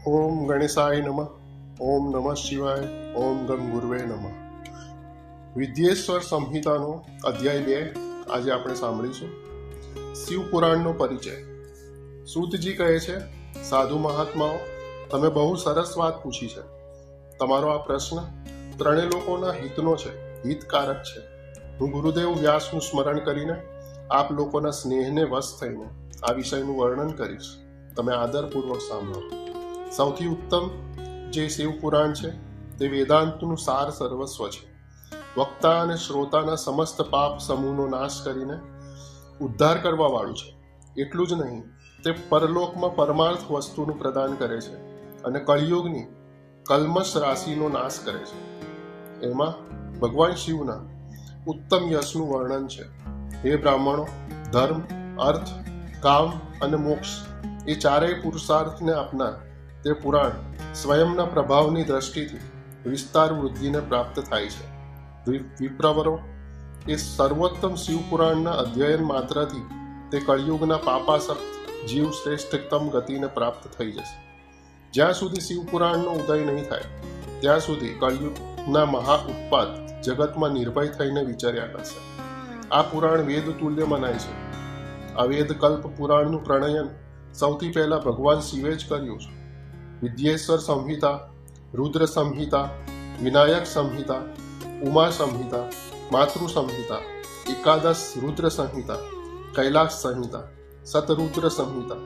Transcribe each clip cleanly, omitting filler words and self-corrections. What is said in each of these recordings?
ઓમ ગણેશાય નમઃ. ઓમ નમઃ શિવાય. ઓમ ગમ ગુરુવે નમઃ. વિદ્યેશ્વર સંહિતાનો અધ્યાય 2 આજે આપણે સાંભળીશું. શિવ પુરાણનો પરિચય. સૂતજી કહે છે, સાધુ મહાત્માઓ, તમે બહુ સરસ વાત પૂછી છે. તમારો આ પ્રશ્ન ત્રણેય લોકોના હિતનો છે, હિતકારક છે. હું ગુરુદેવ વ્યાસનું સ્મરણ કરીને આપ લોકોના સ્નેહને વશ થઈને આ વિષયનું વર્ણન કરીશ. તમે આદરપૂર્વક સાંભળો. સૌથી ઉત્તમ જે શિવ પુરાણ છે તે વેદાંતનું સાર સર્વસ્વ છે. વક્તા અને શ્રોતાના સમસ્ત પાપ સમૂહનો નાશ કરીને ઉદ્ધાર કરવા વાળું છે. એટલું જ નહીં, તે પરલોકમાં પરમાર્થ વસ્તુનું પ્રદાન કરે છે અને કળિયુગની કલ્મશ રાશિનો નાશ કરે છે. એમાં ભગવાન શિવના ઉત્તમ યશનું વર્ણન છે. હે બ્રાહ્મણો, ધર્મ, અર્થ, કામ અને મોક્ષ એ ચારેય પુરુષાર્થને આપનાર તે પુરાણ સ્વયંના પ્રભાવની દ્રષ્ટિથી વિસ્તાર વૃદ્ધિને પ્રાપ્ત થાય છે. વિપ્રવરો, એ સર્વોત્તમ શિવ પુરાણના અધ્યયન માત્રથી તે કળિયુગના પાપાસક્ત જીવ શ્રેષ્ઠતમ ગતિને પ્રાપ્ત થઈ જશે. જ્યાં સુધી શિવ પુરાણનો ઉદય નહીં થાય ત્યાં સુધી કળિયુગના મહા ઉત્પાદ જગતમાં નિર્ભય થઈને વિચર્યા કરશે. આ પુરાણ વેદ તુલ્ય મનાય છે. આ વેદ કલ્પ પુરાણનું પ્રણયન સૌથી પહેલા ભગવાન શિવે જ કર્યું છે. વિદ્યેશ્વર સંહિતા, રુદ્ર સંહિતા, વિનાયક સંહિતા, ઉમા સંહિતા, માતૃ સંહિતા, એકાદશ રુદ્ર સંહિતા, કૈલાસ સંહિતા, શતરુદ્ર સંહિતા,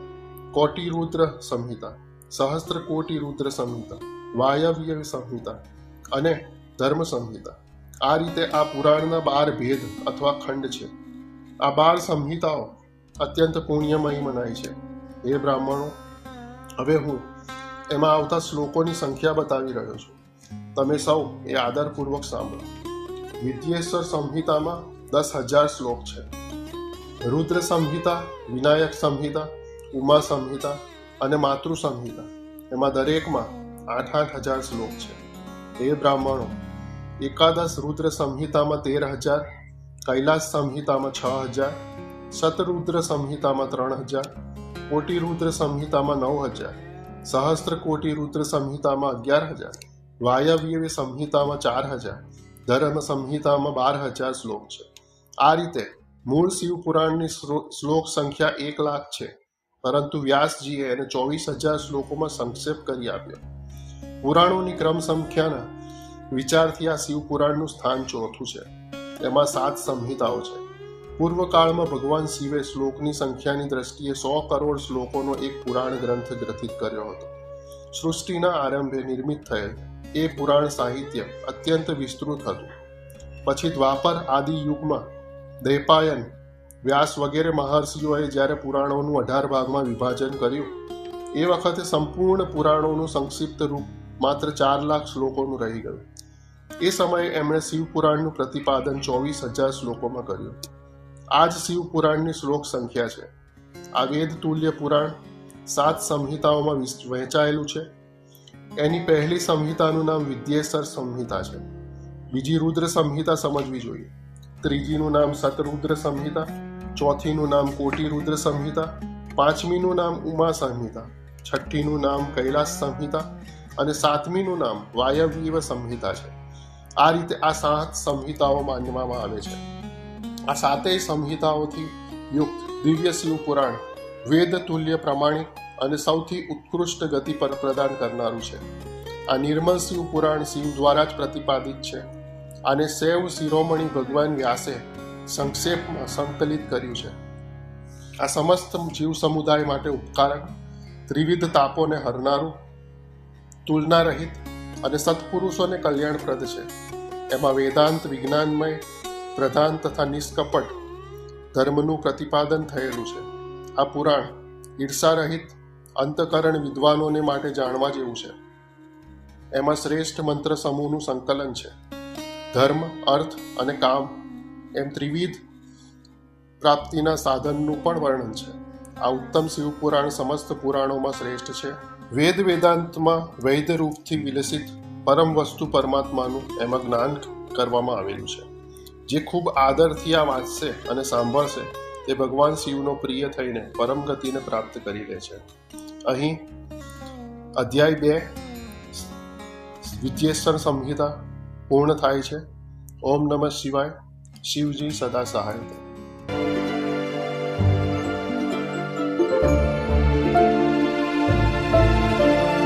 કોટિ રુદ્ર સંહિતા, સહસ્ત્ર કોટિ રુદ્ર સંહિતા, વાયવ્ય સંહિતા અને ધર્મ સંહિતા. આ રીતે આ પુરાણના 12 ભેદ અથવા ખંડ છે. આ 12 સંહિતાઓ અત્યંત પુણ્યમયી મનાય છે. હે બ્રાહ્મણો, હવે હું એમાં આવતા શ્લોકોની સંખ્યા બતાવી રહ્યો છું. તમે સૌ એ આદરપૂર્વક સાંભળો. વિદ્યેશ્વર સંહિતામાં 10,000 શ્લોક છે. રુદ્ર સંહિતા, વિનાયક સંહિતા, ઉમા સંહિતા અને માતૃ સંહિતા, એમાં દરેકમાં 8,000 શ્લોક છે. હે બ્રાહ્મણો, એકાદશ રુદ્ર સંહિતામાં 13,000, કૈલાસ સંહિતામાં 6,000, શતરુદ્ર સંહિતામાં 3,000, કોટિ રુદ્ર સંહિતામાં 9,000, સહસ્ત્ર કોટિ રુદ્ર સંહિતામાં 11,000, વાયવ્ય સંહિતામાં 4,000, ધર્મ સંહિતામાં 12,000 શ્લોક છે. આ રીતે મૂળ શિવ પુરાણની શ્લોક સંખ્યા 1,00,000 છે, પરંતુ વ્યાસજીએ એને 24,000 શ્લોકોમાં સંક્ષેપ કરી આપ્યો. પુરાણોની ક્રમ સંખ્યાના વિચારથી આ શિવ પુરાણનું સ્થાન ચોથું છે. એમાં 7 સંહિતાઓ છે. પૂર્વકાળમાં ભગવાન શિવે શ્લોકની સંખ્યાની દ્રષ્ટિએ 100 કરોડ શ્લોકોનો એક પુરાણ ગ્રંથ ગ્રથિત કર્યો હતો. સૃષ્ટિના આરંભે નિર્મિત થયેલ એ પુરાણ સાહિત્ય અત્યંત વિસ્તૃત હતું. પછી દ્વાપર આદિ યુગમાં દૈપાયન, વ્યાસ વગેરે મહર્ષિઓએ જ્યારે પુરાણોનું 18 ભાગમાં વિભાજન કર્યું, એ વખતે સંપૂર્ણ પુરાણોનું સંક્ષિપ્ત રૂપ માત્ર 4,00,000 શ્લોકોનું રહી ગયું. એ સમયે એમણે શિવ પુરાણનું પ્રતિપાદન 24,000 શ્લોકોમાં કર્યું. આ જ શિવ પુરાણની શ્લોક સંખ્યા છે. આ વેદ તુલ્ય પુરાણ 7 સંહિતાઓમાં વહેંચાયેલું છે. એની પહેલી સંહિતાનું નામ વિદ્યેશ્વર સંહિતા છે. બીજી રુદ્ર સંહિતા સમજવી જોઈએ. ત્રીજીનું નામ શતરુદ્ર સંહિતા, ચોથીનું નામ કોટિ રુદ્ર સંહિતા, પાંચમીનું નામ ઉમા સંહિતા, છઠ્ઠીનું નામ કૈલાસ સંહિતા અને સાતમીનું નામ વાયવ્ય સંહિતા છે. આ રીતે આ 7 સંહિતાઓ માનવામાં આવે છે. આ 7 સંહિતાઓથી યુક્ત દિવ્ય શિવ પુરાણ વેદ તુલ્ય પ્રમાણિક અને સૌથી ઉત્કૃષ્ટ ગતિ પર પ્રદાન કરનારું છે. આ નિર્મલ શિવ પુરાણ શિવ દ્વારા જ પ્રતિપાદિત છે. આને શૈવ શિરોમણી ભગવાન વ્યાસે સંક્ષેપમાં સંકલિત કર્યું છે. આ સમસ્ત જીવ સમુદાય માટે ઉપકારક, ત્રિવિધ તાપોને હરનારું, તુલના રહિત અને સત્પુરુષોને કલ્યાણપ્રદ છે. એમાં વેદાંત વિજ્ઞાનમય પ્રધાન તથા નિષ્કપટ ધર્મનું પ્રતિપાદન થયેલું છે. આ પુરાણ ઈર્ષારહિત અંતકરણ વિદ્વાનોને માટે જાણવા જેવું છે. એમાં શ્રેષ્ઠ મંત્ર સમૂહનું સંકલન છે. ધર્મ, અર્થ અને કામ એમ ત્રિવિધ પ્રાપ્તિના સાધનનું પણ વર્ણન છે. આ ઉત્તમ શિવ પુરાણ સમસ્ત પુરાણોમાં શ્રેષ્ઠ છે. વેદ વેદાંતમાં વૈધ રૂપથી વિલસિત પરમ વસ્તુ પરમાત્માનું એમાં જ્ઞાન કરવામાં આવેલું છે. જે ખૂબ આદરથી આ વાંચશે અને સાંભળશે તે ભગવાન શિવનો પ્રિય થઈને પરમ ગતિને પ્રાપ્ત કરી લે છે. અહીં અધ્યાય 2 વિદ્યેશ્વર સંહિતા પૂર્ણ થાય છે. ઓમ નમઃ શિવાય. શિવજી સદા સહાય.